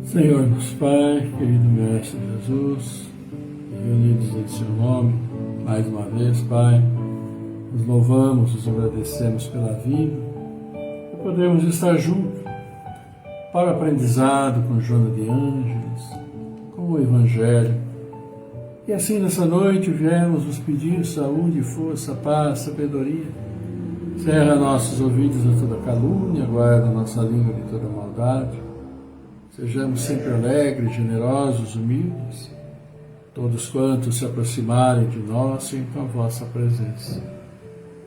Senhor nosso Pai, querido Mestre Jesus, reunidos em Seu nome, mais uma vez, Pai, nos louvamos, nos agradecemos pela vida e podemos estar juntos para o aprendizado com Joana de Ângeles, com o Evangelho. E assim nessa noite viemos nos pedir saúde, força, paz, sabedoria. Cerra nossos ouvidos a toda calúnia, guarda nossa língua de toda maldade. Sejamos sempre alegres, generosos, humildes, todos quantos se aproximarem de nós, sintam a vossa presença.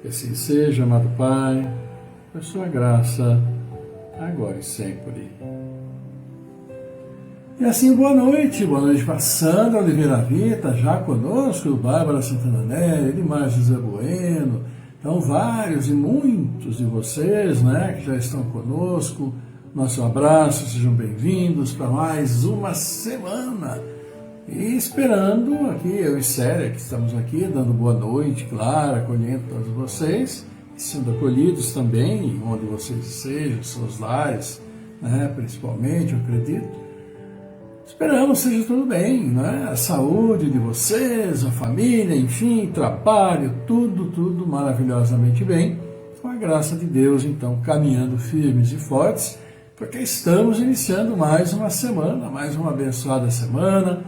Que assim seja, amado Pai, por sua graça, agora e sempre. E assim, boa noite para Sandra Oliveira Vita, já conosco, Bárbara Santana Nery, Edmar José Bueno, então vários e muitos de vocês, que já estão conosco. Nosso abraço, sejam bem-vindos para mais uma semana. E esperando aqui, eu e Célia, que estamos aqui, dando boa noite, claro, acolhendo todos vocês, sendo acolhidos também, onde vocês sejam, seus lares, principalmente, eu acredito. Esperamos que seja tudo bem, a saúde de vocês, a família, enfim, trabalho, tudo maravilhosamente bem. Com a graça de Deus, então, caminhando firmes e fortes, porque estamos iniciando mais uma semana, mais uma abençoada semana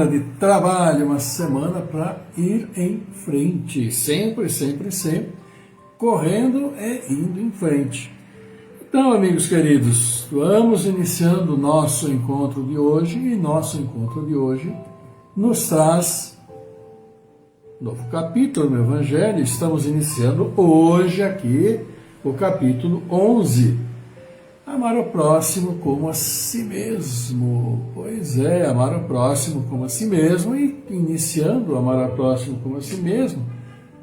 de trabalho, uma semana para ir em frente, sempre, correndo e indo em frente. Então, amigos queridos, vamos iniciando o nosso encontro de hoje, e nosso encontro de hoje nos traz um novo capítulo no Evangelho. Estamos iniciando hoje aqui o capítulo 11. Amar o próximo como a si mesmo. Pois é, amar o próximo como a si mesmo. E iniciando amar o próximo como a si mesmo,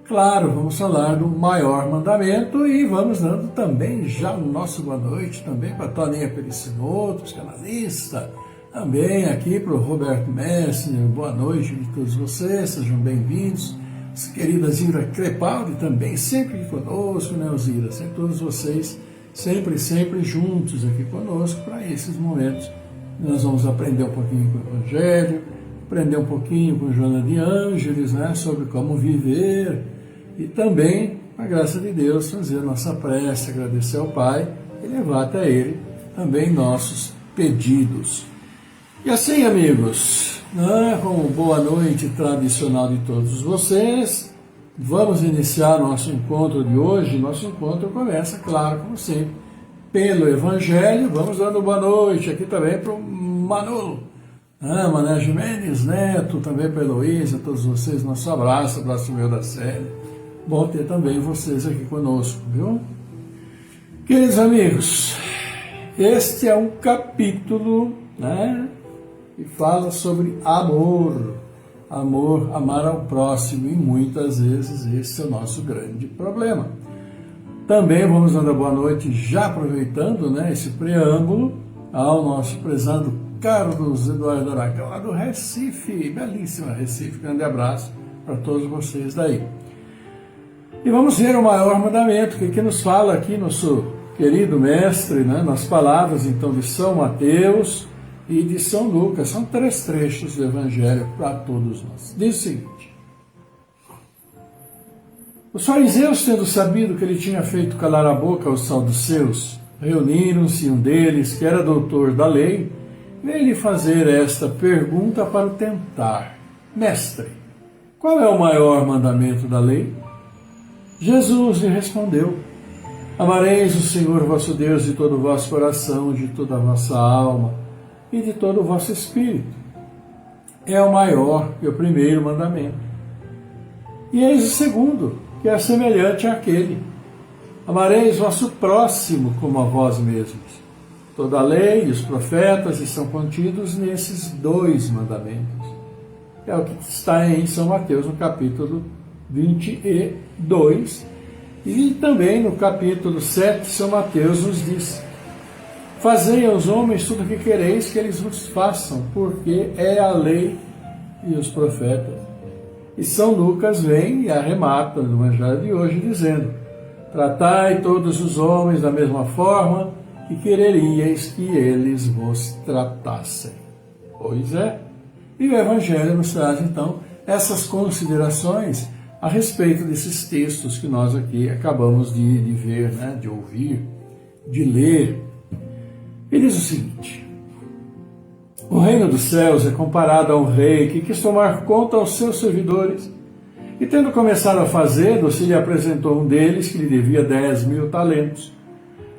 claro, vamos falar do maior mandamento e vamos dando também já o nosso boa noite também para a Toninha Pericinoto, psicanalista, também aqui para o Roberto Messner, boa noite de todos vocês, sejam bem-vindos. As queridas Zira Crepaldi também sempre aqui conosco, Zira, sempre todos vocês sempre juntos aqui conosco para esses momentos. Nós vamos aprender um pouquinho com o Evangelho, aprender um pouquinho com Joana de Ângeles, sobre como viver, e também, com a graça de Deus, fazer a nossa prece, agradecer ao Pai e levar até Ele também nossos pedidos. E assim, amigos, com boa noite tradicional de todos vocês, vamos iniciar nosso encontro de hoje. Nosso encontro começa, claro, como sempre, pelo Evangelho. Vamos dando boa noite aqui também para o Manolo, Mané Jimenez Neto, também para a Heloísa, todos vocês, nosso abraço meu da Célia. Bom ter também vocês aqui conosco, viu? Queridos amigos, este é um capítulo, que fala sobre amor, amar ao próximo, e muitas vezes esse é o nosso grande problema. Também vamos dar boa noite, já aproveitando esse preâmbulo, ao nosso prezado Carlos Eduardo Aracão, lá do Recife, belíssima Recife, grande abraço para todos vocês daí. E vamos ver o maior mandamento, que nos fala aqui nosso querido mestre, nas palavras então de São Mateus e de São Lucas. São 3 trechos do Evangelho para todos nós. Diz o seguinte: os fariseus, tendo sabido que ele tinha feito calar a boca aos saduceus, reuniram-se, e um deles, que era doutor da lei, veio-lhe fazer esta pergunta para o tentar: Mestre, qual é o maior mandamento da lei? Jesus lhe respondeu: amareis o Senhor vosso Deus de todo o vosso coração, de toda a vossa alma e de todo o vosso espírito. É o maior e o primeiro mandamento. E eis o segundo, que é semelhante àquele: amareis vosso próximo como a vós mesmos. Toda a lei e os profetas estão contidos nesses 2 mandamentos. É o que está em São Mateus, no capítulo 22, e também no capítulo 7, São Mateus nos diz: fazei aos homens tudo o que quereis que eles vos façam, porque é a lei e os profetas. E São Lucas vem e arremata no Evangelho de hoje dizendo: tratai todos os homens da mesma forma que quereríeis que eles vos tratassem. Pois é. E o Evangelho nos traz, então, essas considerações a respeito desses textos que nós aqui acabamos de ver, né, de ouvir, de ler. Ele diz o seguinte: o reino dos céus é comparado a um rei que quis tomar conta aos seus servidores, e tendo começado a fazê-lo, se lhe apresentou um deles que lhe devia 10.000 talentos.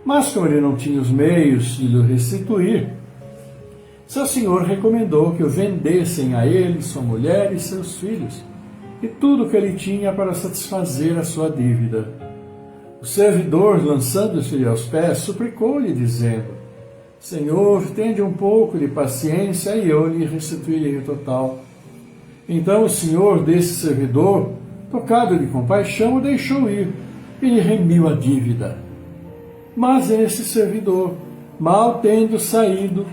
Mas como ele não tinha os meios de lhe restituir, seu senhor recomendou que o vendessem a ele, sua mulher e seus filhos, e tudo o que ele tinha para satisfazer a sua dívida. O servidor, lançando-se-lhe aos pés, suplicou-lhe, dizendo: Senhor, tende um pouco de paciência e eu lhe restituirei o total. Então o senhor desse servidor, tocado de compaixão, o deixou ir e lhe remiu a dívida. Mas esse servidor, mal tendo saído,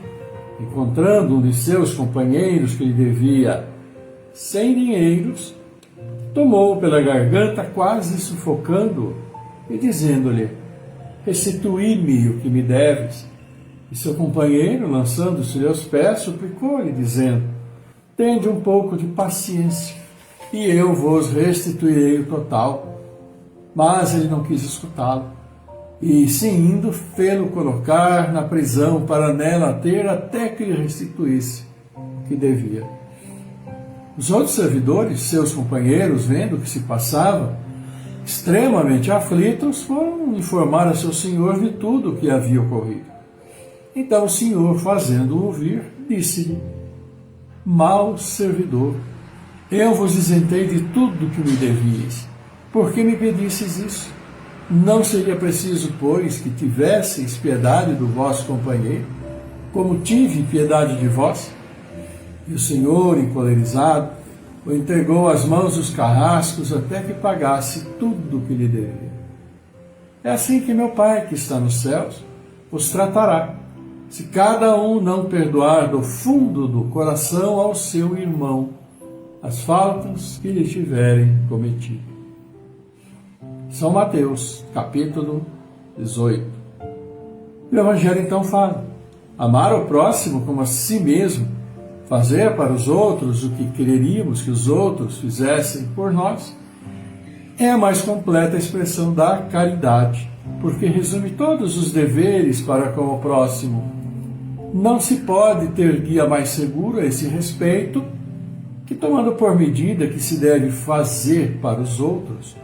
encontrando um de seus companheiros que lhe devia 100 dinheiros, tomou-o pela garganta, quase sufocando-o, e dizendo-lhe: restituí-me o que me deves. E seu companheiro, lançando-se-lhe aos pés, suplicou-lhe, dizendo: tende um pouco de paciência, e eu vos restituirei o total. Mas ele não quis escutá-lo, e, se indo, fê-lo colocar na prisão para nela ter até que lhe restituísse o que devia. Os outros servidores, seus companheiros, vendo o que se passava, extremamente aflitos, foram informar a seu senhor de tudo o que havia ocorrido. Então o senhor, fazendo-o ouvir, disse-lhe: mau servidor, eu vos isentei de tudo o que me devíeis. Por que me pedisseis isso? Não seria preciso, pois, que tivesseis piedade do vosso companheiro, como tive piedade de vós? E o senhor, encolerizado, o entregou às mãos dos carrascos até que pagasse tudo o que lhe devia. É assim que meu Pai, que está nos céus, os tratará, se cada um não perdoar do fundo do coração ao seu irmão as faltas que lhe tiverem cometido. São Mateus, capítulo 18. O Evangelho então fala: amar o próximo como a si mesmo, fazer para os outros o que quereríamos que os outros fizessem por nós, é a mais completa expressão da caridade, porque resume todos os deveres para com o próximo. Não se pode ter guia mais seguro a esse respeito que, tomando por medida que se deve fazer para os outros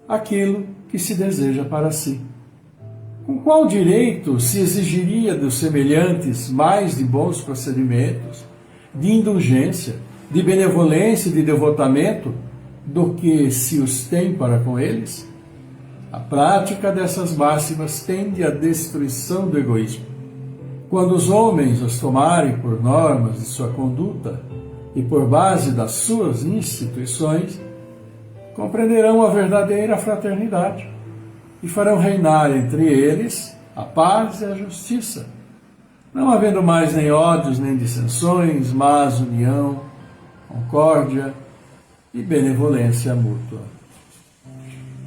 aquilo que se deseja para si. Com qual direito se exigiria dos semelhantes mais de bons procedimentos, de indulgência, de benevolência e de devotamento do que se os tem para com eles? A prática dessas máximas tende à destruição do egoísmo. Quando os homens as tomarem por normas de sua conduta e por base das suas instituições, compreenderão a verdadeira fraternidade e farão reinar entre eles a paz e a justiça, não havendo mais nem ódios nem dissensões, mas união, concórdia e benevolência mútua.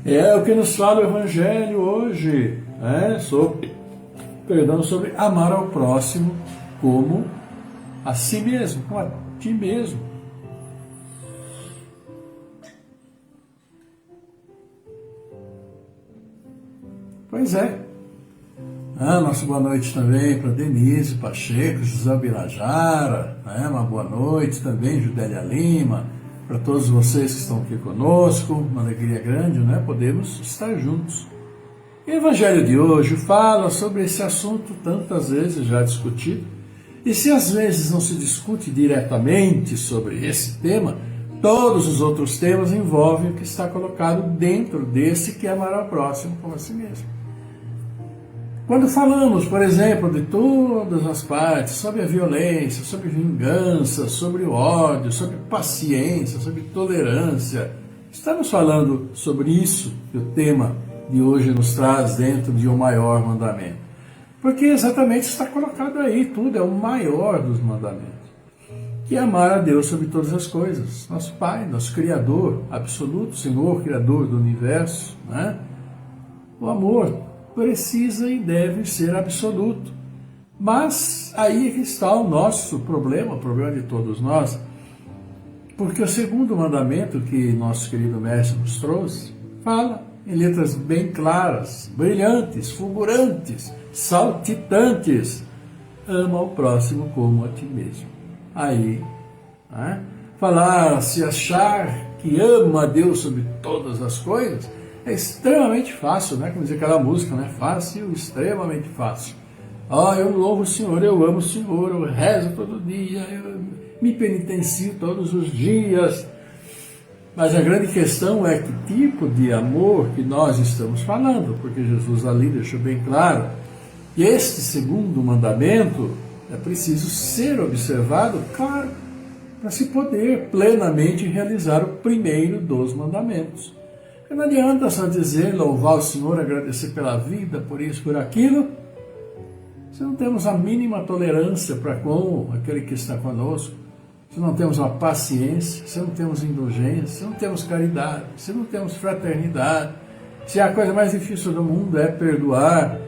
É o que nos fala o Evangelho hoje, sobre amar ao próximo como a si mesmo, como a ti mesmo. Pois é. Nossa boa noite também para Denise Pacheco, José Birajara, uma boa noite também, Judélia Lima, para todos vocês que estão aqui conosco, uma alegria grande, podemos estar juntos. O Evangelho de hoje fala sobre esse assunto tantas vezes já discutido, e se às vezes não se discute diretamente sobre esse tema, todos os outros temas envolvem o que está colocado dentro desse, que é amar ao próximo como a si mesmo. Quando falamos, por exemplo, de todas as partes, sobre a violência, sobre vingança, sobre o ódio, sobre paciência, sobre tolerância, estamos falando sobre isso que o tema de hoje nos traz dentro de um maior mandamento. Porque exatamente está colocado aí, tudo é o maior dos mandamentos. Que é amar a Deus sobre todas as coisas. Nosso Pai, nosso Criador absoluto, Senhor, Criador do Universo. O amor precisa e deve ser absoluto. Mas aí é que está o nosso problema, o problema de todos nós, porque o segundo mandamento que nosso querido mestre nos trouxe, fala em letras bem claras, brilhantes, fulgurantes, saltitantes: ama o próximo como a ti mesmo. Aí, né? Falar, se achar que ama a Deus sobre todas as coisas, é extremamente fácil, né? Como diz aquela música, né? Fácil, extremamente fácil. Eu louvo o Senhor, eu amo o Senhor, eu rezo todo dia, eu me penitencio todos os dias. Mas a grande questão é que tipo de amor que nós estamos falando, porque Jesus ali deixou bem claro que este segundo mandamento é preciso ser observado, claro, para se poder plenamente realizar o primeiro dos mandamentos. Porque não adianta só dizer, louvar o Senhor, agradecer pela vida, por isso, por aquilo, se não temos a mínima tolerância para com aquele que está conosco, se não temos a paciência, se não temos indulgência, se não temos caridade, se não temos fraternidade, se a coisa mais difícil do mundo é perdoar,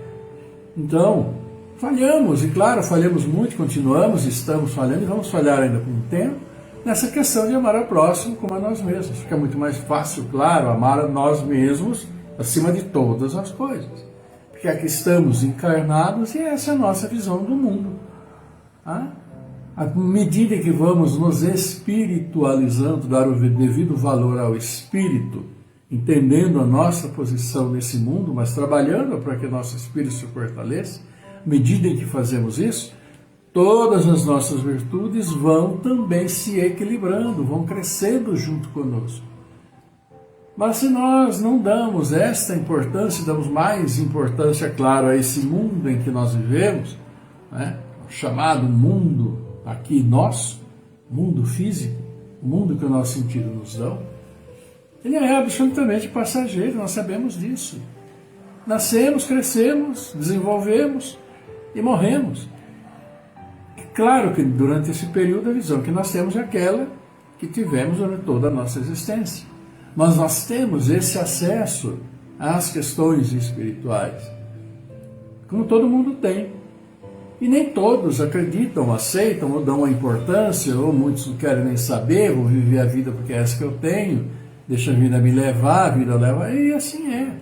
então falhamos, e claro, falhamos muito, continuamos, estamos falhando e vamos falhar ainda com o tempo, nessa questão de amar ao próximo como a nós mesmos. Fica muito mais fácil, claro, amar a nós mesmos acima de todas as coisas. Porque aqui estamos encarnados e essa é a nossa visão do mundo. À medida que vamos nos espiritualizando, dar o devido valor ao espírito, entendendo a nossa posição nesse mundo, mas trabalhando para que nosso espírito se fortaleça, à medida em que fazemos isso, todas as nossas virtudes vão também se equilibrando, vão crescendo junto conosco. Mas se nós não damos esta importância, damos mais importância, claro, a esse mundo em que nós vivemos, né? O chamado mundo aqui nosso, mundo físico, o mundo que o nosso sentido nos dá, ele é absolutamente passageiro, nós sabemos disso. Nascemos, crescemos, desenvolvemos e morremos. Claro que durante esse período a visão que nós temos é aquela que tivemos durante toda a nossa existência. Mas nós temos esse acesso às questões espirituais, como todo mundo tem. E nem todos acreditam, aceitam ou dão a importância, ou muitos não querem nem saber, vou viver a vida porque é essa que eu tenho, deixa a vida me levar, a vida leva, e assim é.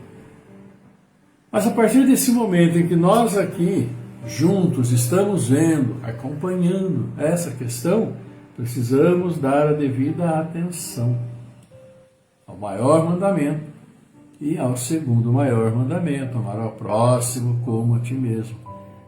Mas a partir desse momento em que nós aqui, juntos, estamos vendo, acompanhando essa questão, precisamos dar a devida atenção ao maior mandamento e ao segundo maior mandamento, amar ao próximo como a ti mesmo.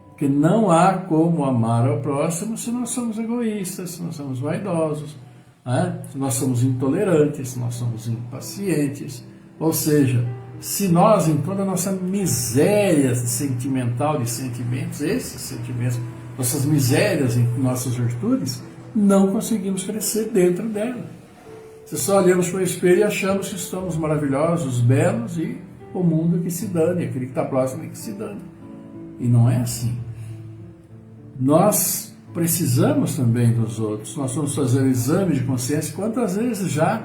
Porque não há como amar ao próximo se nós somos egoístas, se nós somos vaidosos, né? Se nós somos intolerantes, se nós somos impacientes. Ou seja, se nós, em toda a nossa miséria sentimental de sentimentos, esses sentimentos, nossas misérias em nossas virtudes, não conseguimos crescer dentro dela. Se só olhamos para o espelho e achamos que estamos maravilhosos, belos, e o mundo que se dane, aquele que está próximo que se dane. E não é assim. Nós precisamos também dos outros, nós vamos fazer um exame de consciência. Quantas vezes já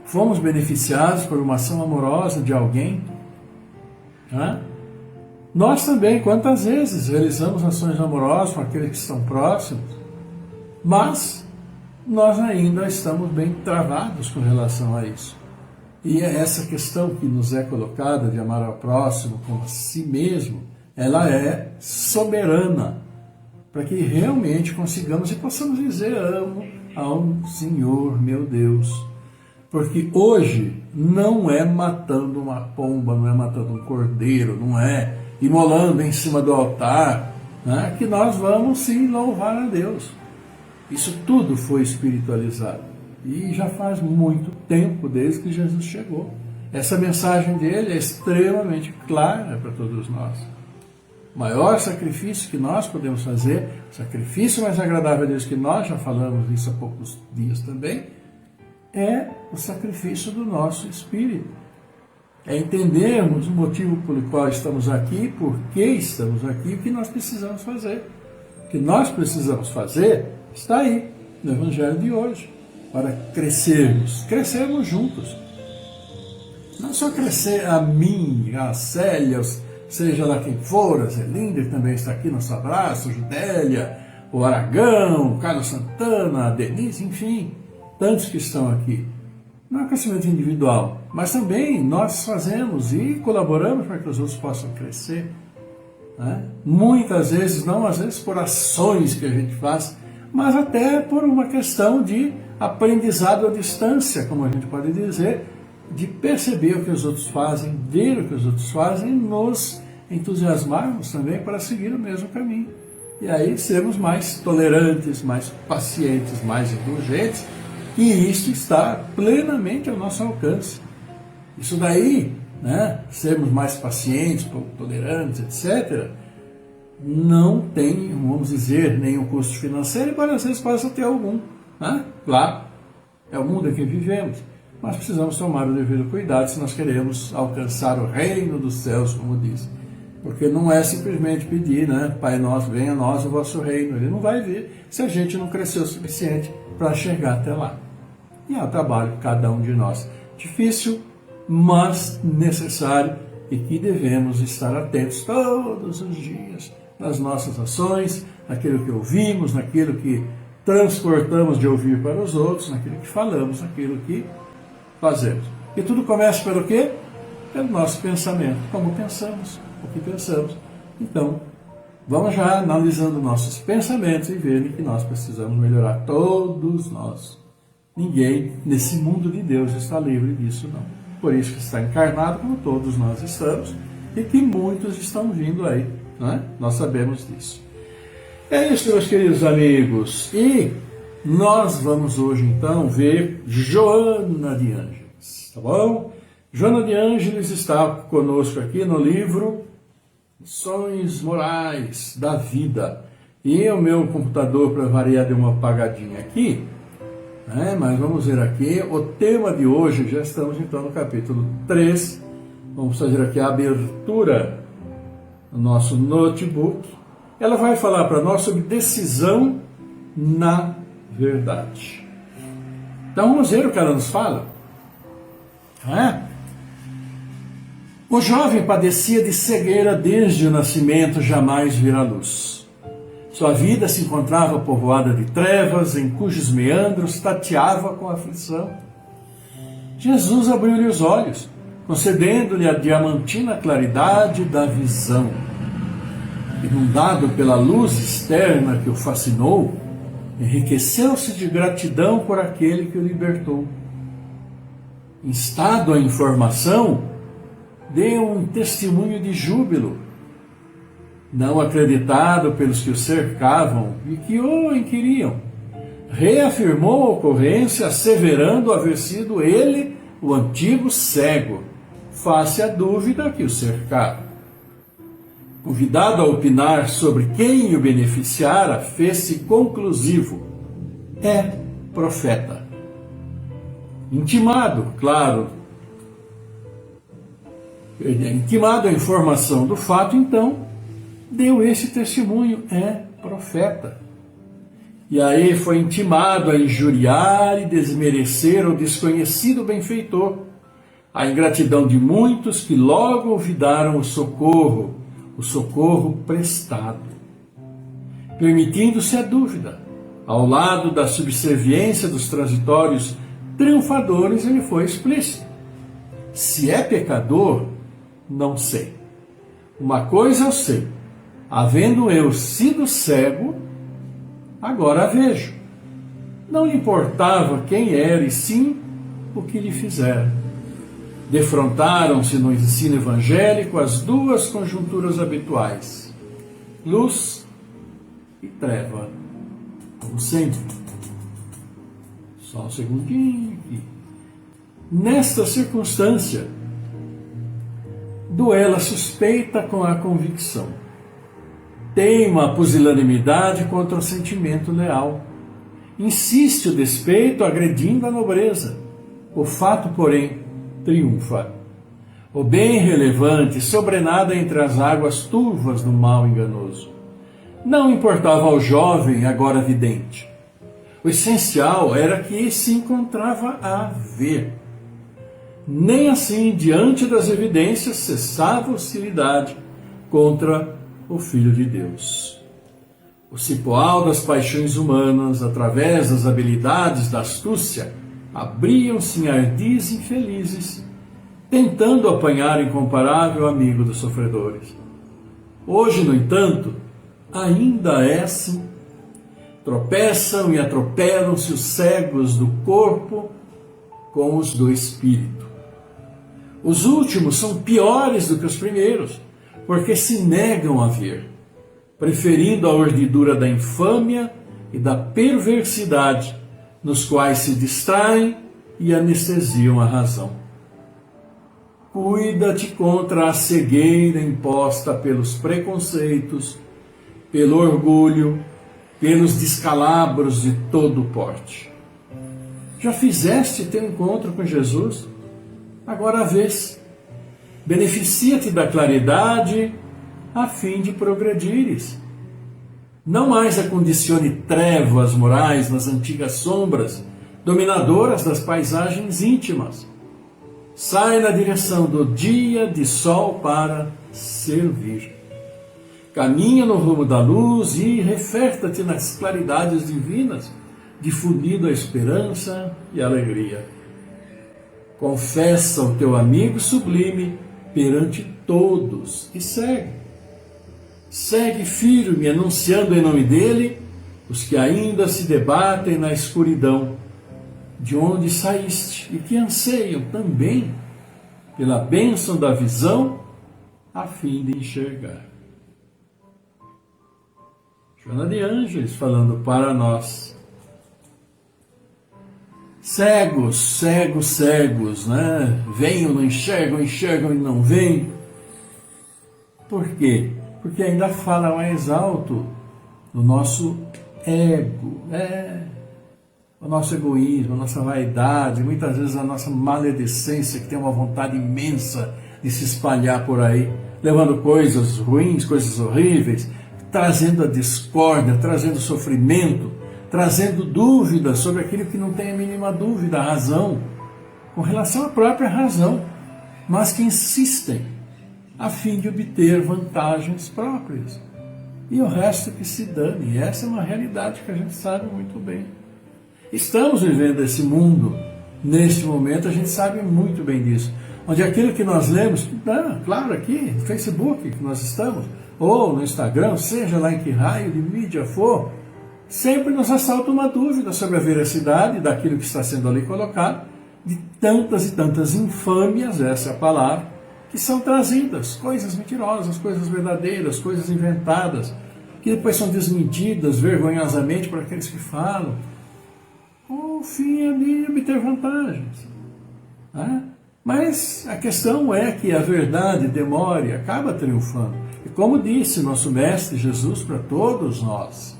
fomos beneficiados por uma ação amorosa de alguém? Nós também, quantas vezes realizamos ações amorosas com aqueles que estão próximos, mas nós ainda estamos bem travados com relação a isso. E essa questão que nos é colocada de amar ao próximo como a si mesmo, ela é soberana, para que realmente consigamos e possamos dizer: amo ao Senhor meu Deus. Porque hoje não é matando uma pomba, não é matando um cordeiro, não é imolando em cima do altar, né, que nós vamos sim louvar a Deus. Isso tudo foi espiritualizado. E já faz muito tempo desde que Jesus chegou. Essa mensagem dele é extremamente clara para todos nós. O maior sacrifício que nós podemos fazer, o sacrifício mais agradável a Deus, que nós já falamos isso há poucos dias também, é o sacrifício do nosso espírito. É entendermos o motivo pelo qual estamos aqui, por que estamos aqui, o que nós precisamos fazer. O que nós precisamos fazer está aí, no Evangelho de hoje, para crescermos juntos. Não só crescer a mim, a Célia, seja lá quem for, a Zelinda, que também está aqui, nosso abraço, Judélia, o Aragão, o Carlos Santana, a Denise, enfim, tantos que estão aqui. Não é um crescimento individual, mas também nós fazemos e colaboramos para que os outros possam crescer. Né? Muitas vezes, não às vezes por ações que a gente faz, mas até por uma questão de aprendizado à distância, como a gente pode dizer, de perceber o que os outros fazem, ver o que os outros fazem, e nos entusiasmarmos também para seguir o mesmo caminho. E aí sermos mais tolerantes, mais pacientes, mais indulgentes, e isso está plenamente ao nosso alcance. Isso daí, né, sermos mais pacientes, tolerantes, etc., não tem, vamos dizer, nenhum custo financeiro, embora às vezes possa ter algum. Né? Claro, é o mundo em que vivemos, mas precisamos tomar o devido cuidado se nós queremos alcançar o reino dos céus, como diz. Porque não é simplesmente pedir, né, Pai nosso, venha a nós o vosso reino. Ele não vai vir se a gente não crescer o suficiente para chegar até lá. E é o trabalho de cada um de nós. Difícil, mas necessário, e que devemos estar atentos todos os dias nas nossas ações, naquilo que ouvimos, naquilo que transportamos de ouvir para os outros, naquilo que falamos, naquilo que fazemos. E tudo começa pelo quê? Pelo nosso pensamento. Como pensamos, o que pensamos. Então, vamos já analisando nossos pensamentos e vendo que nós precisamos melhorar, todos nós. Ninguém nesse mundo de Deus está livre disso, não. Por isso que está encarnado, como todos nós estamos, e que muitos estão vindo aí, não é? Nós sabemos disso. É isso, meus queridos amigos. E nós vamos hoje, então, ver Joana de Ângeles, tá bom? Joana de Ângeles está conosco aqui no livro Lições Morais da Vida. E o meu computador, para variar, deu uma apagadinha aqui, né? Mas vamos ver aqui, o tema de hoje, já estamos então no capítulo 3, vamos fazer aqui a abertura do nosso notebook. Ela vai falar para nós sobre decisão na verdade. Então vamos ver o que ela nos fala. O jovem padecia de cegueira desde o nascimento, jamais vira a luz. Sua vida se encontrava povoada de trevas, em cujos meandros tateava com aflição. Jesus abriu-lhe os olhos, concedendo-lhe a diamantina claridade da visão. Inundado pela luz externa que o fascinou, enriqueceu-se de gratidão por aquele que o libertou. Instado à informação, deu um testemunho de júbilo, não acreditado pelos que o cercavam e que o inquiriam. Reafirmou a ocorrência, asseverando haver sido ele o antigo cego, face à dúvida que o cercava. Convidado a opinar sobre quem o beneficiara, fez-se conclusivo: é profeta. Intimado à informação do fato, então, deu esse testemunho: é profeta. E aí foi intimado a injuriar e desmerecer o desconhecido benfeitor, a ingratidão de muitos que logo olvidaram o socorro prestado. Permitindo-se a dúvida, ao lado da subserviência dos transitórios triunfadores, ele foi explícito: se é pecador, não sei. Uma coisa eu sei: havendo eu sido cego, agora vejo. Não lhe importava quem era, e sim o que lhe fizeram. Defrontaram-se no ensino evangélico as duas conjunturas habituais: luz e treva. Como sempre. Só um segundinho aqui. Nesta circunstância, duela a suspeita com a convicção. Teima a pusilanimidade contra o sentimento leal. Insiste o despeito agredindo a nobreza. O fato, porém, triunfa. O bem relevante sobrenada entre as águas turvas do mal enganoso. Não importava ao jovem, agora vidente. O essencial era que se encontrava a ver. Nem assim, diante das evidências, cessava a hostilidade, contra o Filho de Deus. O cipoal das paixões humanas, através das habilidades da astúcia, abriam-se em ardis infelizes, tentando apanhar o incomparável amigo dos sofredores. Hoje, no entanto, ainda é assim. Tropeçam e atropelam-se os cegos do corpo com os do espírito. Os últimos são piores do que os primeiros, porque se negam a ver, preferindo a urdidura da infâmia e da perversidade, nos quais se distraem e anestesiam a razão. Cuida-te contra a cegueira imposta pelos preconceitos, pelo orgulho, pelos descalabros de todo o porte. Já fizeste teu encontro com Jesus? Agora a vez. Beneficia-te da claridade a fim de progredires. Não mais acondicione trevas morais nas antigas sombras, dominadoras das paisagens íntimas. Sai na direção do dia de sol para servir. Caminha no rumo da luz e referta-te nas claridades divinas, difundindo a esperança e a alegria. Confessa o teu amigo sublime perante todos e segue. Segue firme, anunciando em nome dele os que ainda se debatem na escuridão, de onde saíste e que anseiam também pela bênção da visão, a fim de enxergar. Joana de Ângeles falando para nós. Cegos, cegos, cegos, né? Venham, não enxergam, enxergam e não veem. Por quê? Porque ainda fala mais alto do nosso ego, o nosso egoísmo, a nossa vaidade, muitas vezes a nossa maledicência, que tem uma vontade imensa de se espalhar por aí, levando coisas ruins, coisas horríveis, trazendo a discórdia, trazendo sofrimento, trazendo dúvidas sobre aquilo que não tem a mínima dúvida, a razão, com relação à própria razão, mas que insistem a fim de obter vantagens próprias. E o resto que se dane. E essa é uma realidade que a gente sabe muito bem. Estamos vivendo esse mundo, neste momento, a gente sabe muito bem disso. Onde aquilo que nós lemos, claro, aqui no Facebook que nós estamos, ou no Instagram, seja lá em que raio de mídia for, sempre nos assalta uma dúvida sobre a veracidade daquilo que está sendo ali colocado, de tantas e tantas infâmias, essa é a palavra, que são trazidas, coisas mentirosas, coisas verdadeiras, coisas inventadas, que depois são desmentidas vergonhosamente por aqueles que falam, com o fim de obter vantagens. Mas a questão é que a verdade demora e acaba triunfando. E como disse nosso Mestre Jesus para todos nós,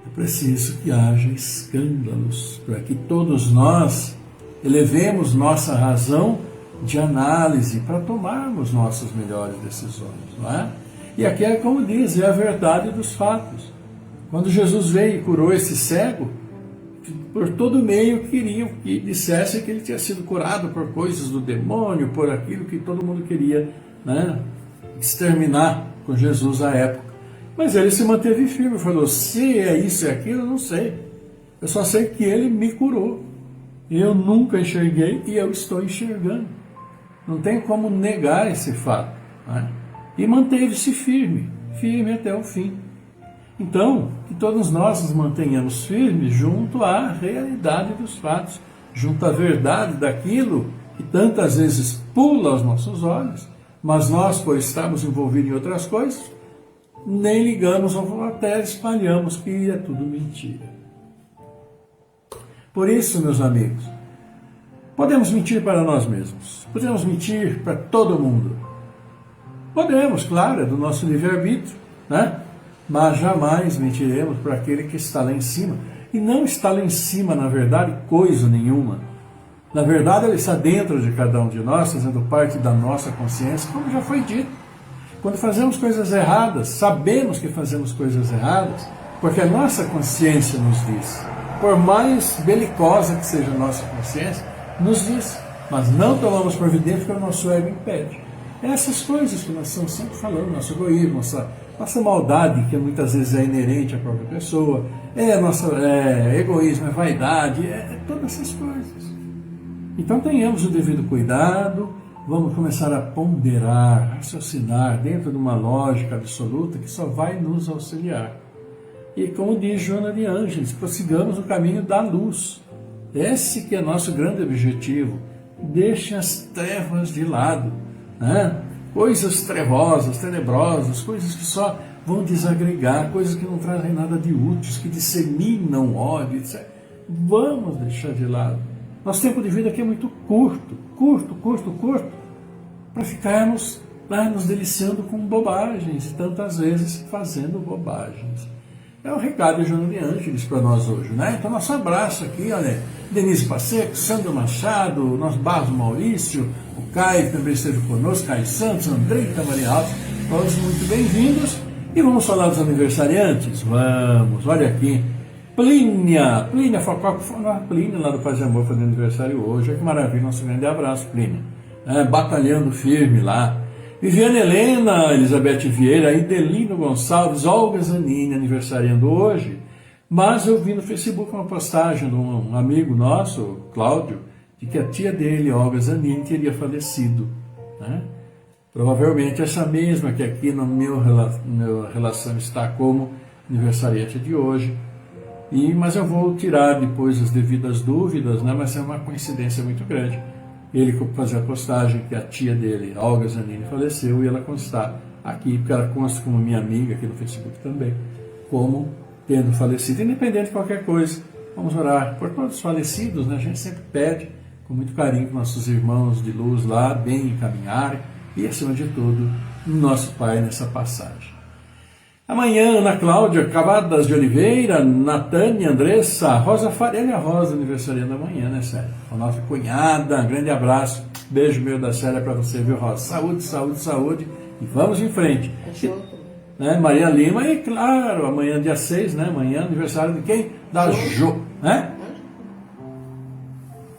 é preciso que haja escândalos, para que todos nós elevemos nossa razão de análise para tomarmos nossas melhores decisões, não é? E aqui é como diz, é a verdade dos fatos. Quando Jesus veio e curou esse cego, por todo meio queriam que dissesse que ele tinha sido curado por coisas do demônio, por aquilo que todo mundo queria, né, exterminar com Jesus à época. Mas ele se manteve firme, falou, se é isso e aquilo, eu não sei. Eu só sei que ele me curou. Eu nunca enxerguei e eu estou enxergando. Não tem como negar esse fato. Né? E manteve-se firme até o fim. Então, que todos nós nos mantenhamos firmes junto à realidade dos fatos, junto à verdade daquilo que tantas vezes pula aos nossos olhos, mas nós, por estarmos envolvidos em outras coisas, nem ligamos ou até espalhamos que é tudo mentira. Por isso, meus amigos, podemos mentir para nós mesmos, podemos mentir para todo mundo. Podemos, claro, é do nosso livre-arbítrio, né? Mas jamais mentiremos para aquele que está lá em cima. E não está lá em cima, na verdade, coisa nenhuma. Na verdade, ele está dentro de cada um de nós, fazendo parte da nossa consciência, como já foi dito. Quando fazemos coisas erradas, sabemos que fazemos coisas erradas, porque a nossa consciência nos diz. Por mais belicosa que seja a nossa consciência, nos diz. Mas não tomamos providência porque o nosso ego impede. Essas coisas que nós estamos sempre falando, nosso egoísmo, nossa maldade, que muitas vezes é inerente à própria pessoa, nosso egoísmo, é vaidade, todas essas coisas. Então tenhamos o devido cuidado, vamos começar a ponderar, raciocinar dentro de uma lógica absoluta que só vai nos auxiliar. E como diz Joana de Ângeles, prossigamos o caminho da luz. Esse que é nosso grande objetivo. Deixe as trevas de lado, né? Coisas trevosas, tenebrosas, coisas que só vão desagregar, coisas que não trazem nada de úteis, que disseminam ódio, etc. Vamos deixar de lado. Nosso tempo de vida aqui é muito curto, para ficarmos lá nos deliciando com bobagens, e tantas vezes fazendo bobagens. É o recado de Joana de Ângeles para nós hoje, né? Então, nosso abraço aqui, olha, Denise Passeco, Sandro Machado, nosso Barros Maurício, o Caio, que também esteve conosco, Caio Santos, Andreita Maria Alves, todos muito bem-vindos. E vamos falar dos aniversariantes? Vamos, olha aqui. Plínia Fococa, Plínia lá do Paz e Amor fazendo aniversário hoje. Olha que maravilha, nosso grande abraço, Plínia. Batalhando firme lá. Viviane Helena, Elizabeth Vieira, Idelino Gonçalves, Olga Zanini aniversariando hoje. Mas eu vi no Facebook uma postagem de um amigo nosso, Cláudio, de que a tia dele, Olga Zanini, teria falecido, né? Provavelmente essa mesma que aqui no meu relação está como aniversariante de hoje. Mas eu vou tirar depois as devidas dúvidas, né? Mas é uma coincidência muito grande. Ele fazia a postagem que a tia dele, a Olga Zanini, faleceu, e ela constar aqui, porque ela consta como minha amiga aqui no Facebook também, como tendo falecido, independente de qualquer coisa. Vamos orar por todos os falecidos, né? A gente sempre pede, com muito carinho, para nossos irmãos de luz lá bem encaminharem, e acima de tudo, nosso Pai nessa passagem. Amanhã, Ana Cláudia Cavadas de Oliveira, Natânia, Andressa, Rosa Faria, a Rosa aniversariando amanhã, né, Célia? A nossa cunhada, um grande abraço, beijo meu da Célia para você, viu, Rosa? Saúde, saúde, saúde, e vamos em frente. Né, Maria Lima, e claro, amanhã dia 6, né, amanhã aniversário de quem? Da Jo, né?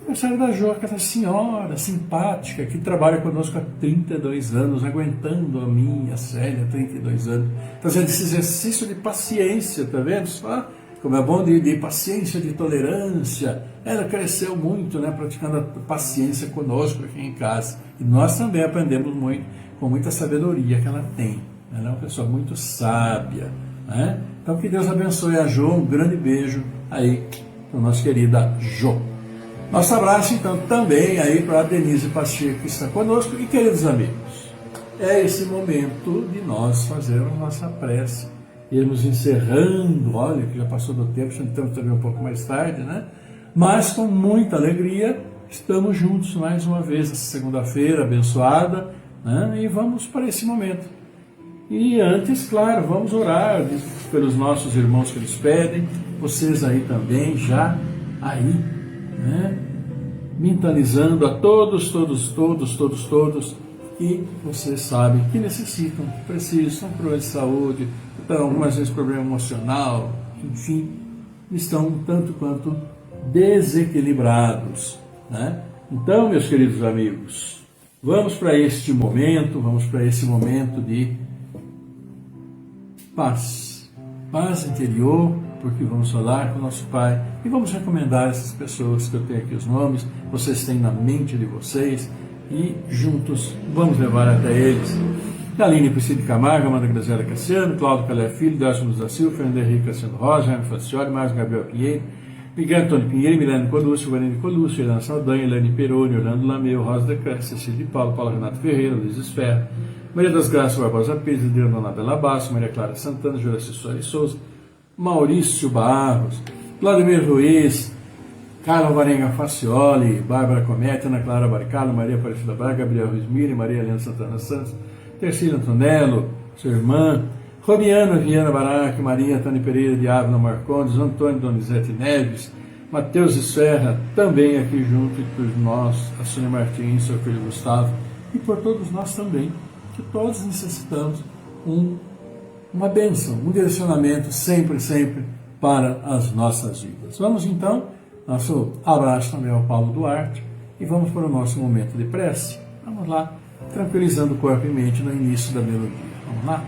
Aniversário da Jo, aquela senhora simpática que trabalha conosco há 32 anos, aguentando a minha Célia, 32 anos, fazendo esse exercício de paciência, tá vendo só? Como é bom de paciência, de tolerância. Ela cresceu muito, né, praticando a paciência conosco aqui em casa. E nós também aprendemos muito, com muita sabedoria que ela tem. Ela é uma pessoa muito sábia, né? Então que Deus abençoe a Jo, um grande beijo aí para a nossa querida Jo. Nosso abraço, então, também aí para a Denise Pacheco, que está conosco. E, queridos amigos, é esse momento de nós fazermos nossa prece, irmos encerrando, olha, que já passou do tempo, estamos também um pouco mais tarde, né? Mas, com muita alegria, estamos juntos mais uma vez, essa segunda-feira abençoada, né? E vamos para esse momento. E antes, claro, vamos orar pelos nossos irmãos que nos pedem, vocês aí também, já aí, né? Mentalizando a todos que vocês sabem que necessitam, que precisam, problemas de saúde, algumas vezes problema emocional, enfim, estão um tanto quanto desequilibrados, né? Então, meus queridos amigos, vamos para esse momento de paz interior, porque vamos falar com o nosso Pai e vamos recomendar essas pessoas que eu tenho aqui os nomes, vocês têm na mente de vocês, e juntos vamos levar até eles. Aline Priscila Camargo, Amanda Graziela Cassiano, Cláudio Calé Filho, Décio Luz da Silva, Fernando Henrique Cassiano Rosa, Jaime Facioli, Márcio Gabriel Pinheiro, Miguel Antônio Pinheiro, Milene Colucci, Vanine Colucci, Helena Saldanha, Helene Peroni, Orlando Lameu, Rosa de Câncer, Cecília de Paulo, Paulo Renato Ferreira, Luiz Esfera, Maria das Graças Barbosa Pires, Adriana Anabela Basso, Maria Clara Santana, Juraci Soares Souza, Maurício Barros, Vladimir Ruiz, Carla Varenga Facioli, Bárbara Comete, Ana Clara Barcalo, Maria Aparecida Braga, Gabriel Ruiz Miri, Maria Helena Santana Santos, Tercílio Antonello, sua irmã, Roniana Viana Baraque, Maria Tânia Pereira de Ávila Marcondes, Antônio Donizete Neves, Matheus Serra, também aqui junto por nós, a Sônia Martins, seu filho Gustavo, e por todos nós também, que todos necessitamos uma bênção, um direcionamento sempre para as nossas vidas. Vamos então, nosso abraço também ao Paulo Duarte, e vamos para o nosso momento de prece. Vamos lá, tranquilizando o corpo e mente no início da melodia. Vamos lá?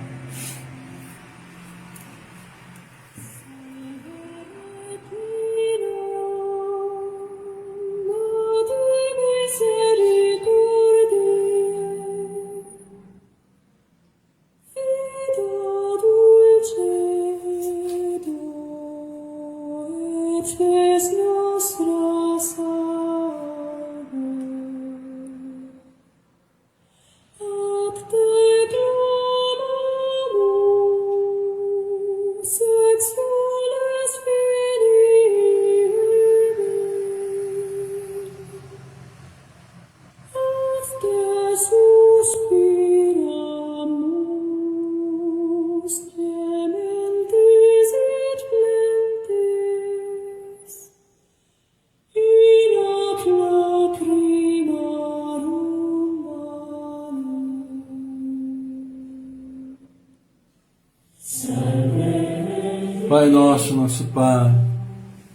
Pai nosso, nosso Pai,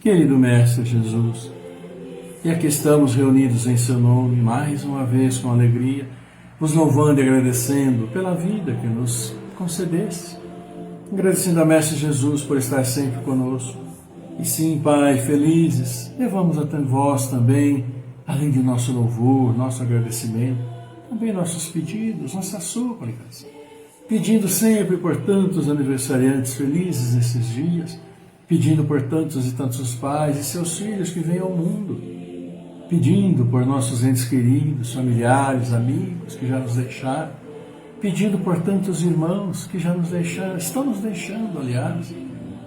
querido Mestre Jesus, e aqui estamos reunidos em Seu nome, mais uma vez com alegria, vos louvando e agradecendo pela vida que nos concedeste, agradecendo a Mestre Jesus por estar sempre conosco. E sim, Pai, felizes, levamos até vós também, além de nosso louvor, nosso agradecimento, também nossos pedidos, nossas súplicas, pedindo sempre por tantos aniversariantes felizes nesses dias, pedindo por tantos e tantos pais e seus filhos que vêm ao mundo, pedindo por nossos entes queridos, familiares, amigos que já nos deixaram, pedindo por tantos irmãos que já nos deixaram, estão nos deixando, aliás,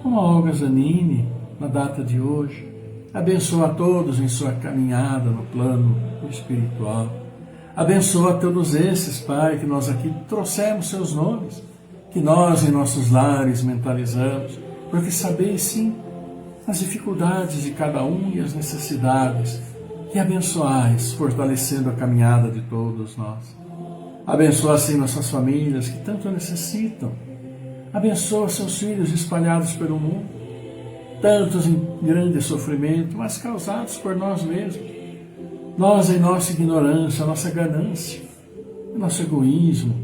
como a Olga Zanini, na data de hoje. Abençoa a todos em sua caminhada no plano espiritual. Abençoa a todos esses, Pai, que nós aqui trouxemos seus nomes, que nós em nossos lares mentalizamos, porque sabeis sim as dificuldades de cada um e as necessidades, e abençoais, fortalecendo a caminhada de todos nós. Abençoa assim nossas famílias que tanto necessitam. Abençoa seus filhos espalhados pelo mundo, tantos em grande sofrimento, mas causados por nós mesmos. Nós, em nossa ignorância, nossa ganância, nosso egoísmo,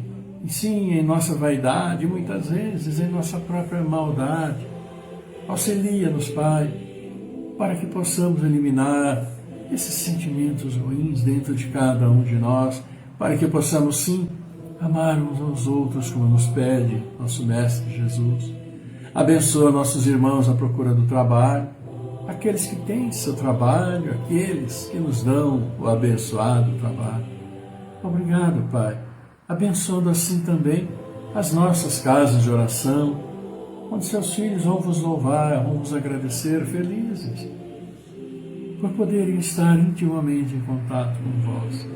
e sim, em nossa vaidade, muitas vezes em nossa própria maldade. Auxilia-nos, Pai, para que possamos eliminar esses sentimentos ruins dentro de cada um de nós, para que possamos, sim, amar uns aos outros como nos pede nosso Mestre Jesus. Abençoa nossos irmãos à procura do trabalho, aqueles que têm seu trabalho, aqueles que nos dão o abençoado trabalho. Obrigado, Pai, abençoando assim também as nossas casas de oração, onde seus filhos vão vos louvar, vão vos agradecer, felizes, por poderem estar intimamente em contato com vós.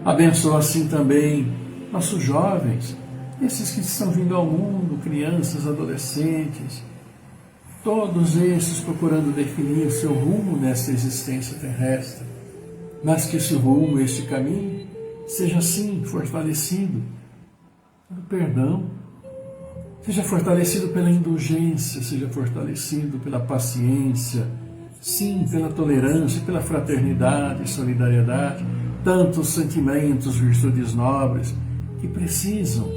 Abençoa assim também nossos jovens, esses que estão vindo ao mundo, crianças, adolescentes, todos esses procurando definir seu rumo nesta existência terrestre, mas que esse rumo, este caminho, seja assim fortalecido pelo perdão, seja fortalecido pela indulgência, seja fortalecido pela paciência, sim, pela tolerância, pela fraternidade e solidariedade, tantos sentimentos, virtudes nobres que precisam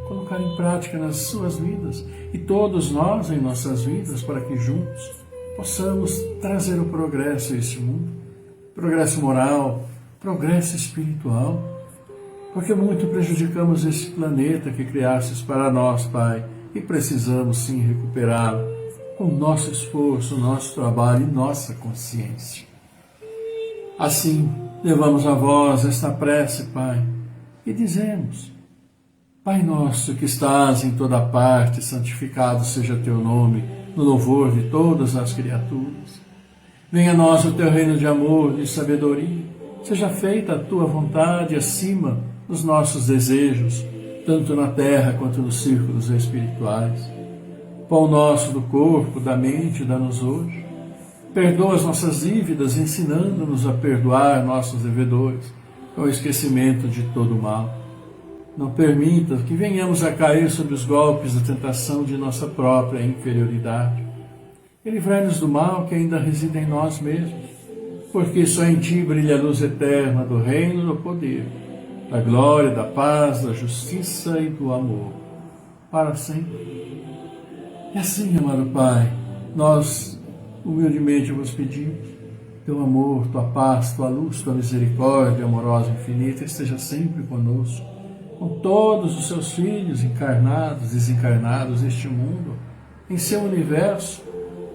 colocar em prática nas suas vidas e todos nós em nossas vidas, para que juntos possamos trazer o progresso a este mundo, progresso moral, progresso espiritual, porque muito prejudicamos este planeta que criastes para nós, Pai, e precisamos sim recuperá-lo com nosso esforço, nosso trabalho e nossa consciência. Assim, levamos a vós esta prece, Pai, e dizemos: Pai nosso que estás em toda parte, santificado seja teu nome, no louvor de todas as criaturas. Venha a nós o teu reino de amor, de sabedoria, seja feita a tua vontade acima dos nossos desejos, tanto na terra quanto nos círculos espirituais. Pão nosso do corpo, da mente, dá-nos hoje. Perdoa as nossas dívidas, ensinando-nos a perdoar nossos devedores, com o esquecimento de todo o mal. Não permita que venhamos a cair sob os golpes da tentação de nossa própria inferioridade. E livrai-nos do mal que ainda reside em nós mesmos, porque só em Ti brilha a luz eterna do reino e do poder, da glória, da paz, da justiça e do amor, para sempre. E assim, amado Pai, nós humildemente vos pedimos, teu amor, tua paz, tua luz, tua misericórdia amorosa e infinita esteja sempre conosco, com todos os seus filhos encarnados, desencarnados neste mundo, em seu universo,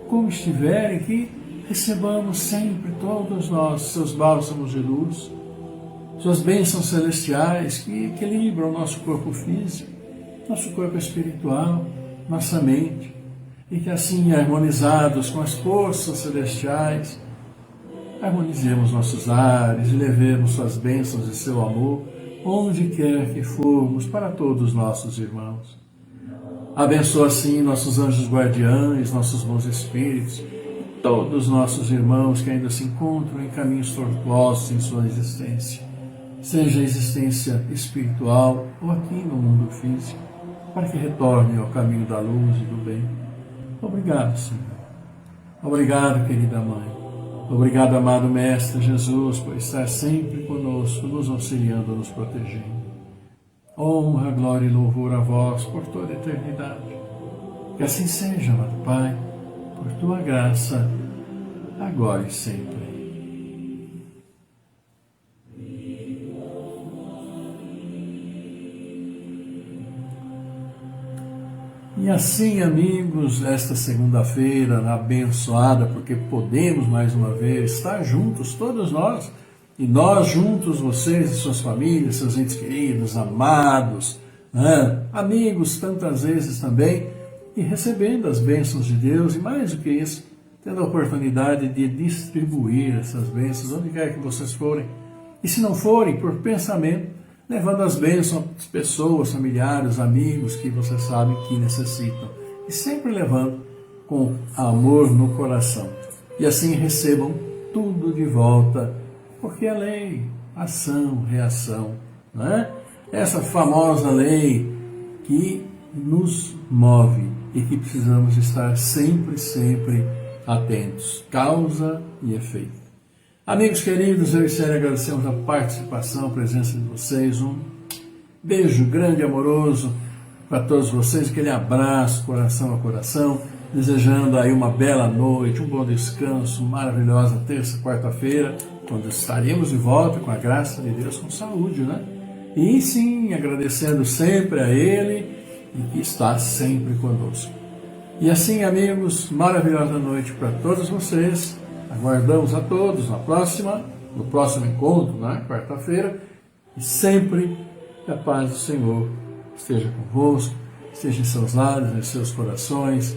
como estiverem, que recebamos sempre todos nós seus bálsamos de luz, suas bênçãos celestiais que equilibram o nosso corpo físico, nosso corpo espiritual, nossa mente, e que assim, harmonizados com as forças celestiais, harmonizemos nossos ares e levemos suas bênçãos e seu amor onde quer que formos para todos os nossos irmãos. Abençoa assim nossos anjos guardiães, nossos bons espíritos, todos os nossos irmãos que ainda se encontram em caminhos tortuosos em sua existência, seja a existência espiritual ou aqui no mundo físico, para que retornem ao caminho da luz e do bem. Obrigado, Senhor. Obrigado, querida Mãe. Obrigado, amado Mestre Jesus, por estar sempre conosco, nos auxiliando, nos protegendo. Honra, glória e louvor a vós por toda a eternidade. Que assim seja, amado Pai, por tua graça, agora e sempre. E assim, amigos, esta segunda-feira, abençoada, porque podemos mais uma vez estar juntos, todos nós, e nós juntos, vocês e suas famílias, seus entes queridos, amados, amigos tantas vezes também, e recebendo as bênçãos de Deus, e mais do que isso, tendo a oportunidade de distribuir essas bênçãos onde quer que vocês forem. E se não forem, por pensamento, levando as bênçãos às pessoas, familiares, amigos que vocês sabem que necessitam. E sempre levando com amor no coração. E assim recebam tudo de volta, porque a lei, ação, reação, não é? Essa famosa lei que nos move e que precisamos estar sempre, sempre atentos. Causa e efeito. Amigos queridos, eu e Célia agradecemos a participação, a presença de vocês. Um beijo grande e amoroso para todos vocês, aquele abraço, coração a coração, desejando aí uma bela noite, um bom descanso, maravilhosa terça, quarta-feira, quando estaremos de volta com a graça de Deus, com saúde, né? E sim, agradecendo sempre a Ele e que está sempre conosco. E assim, amigos, maravilhosa noite para todos vocês. Aguardamos a todos no próximo encontro, na quarta-feira, e sempre que a paz do Senhor esteja convosco, esteja em seus lares, em seus corações,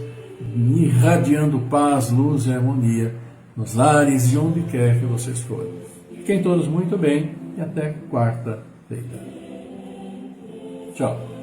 irradiando paz, luz e harmonia nos lares e onde quer que vocês forem. Fiquem todos muito bem e até quarta-feira. Tchau.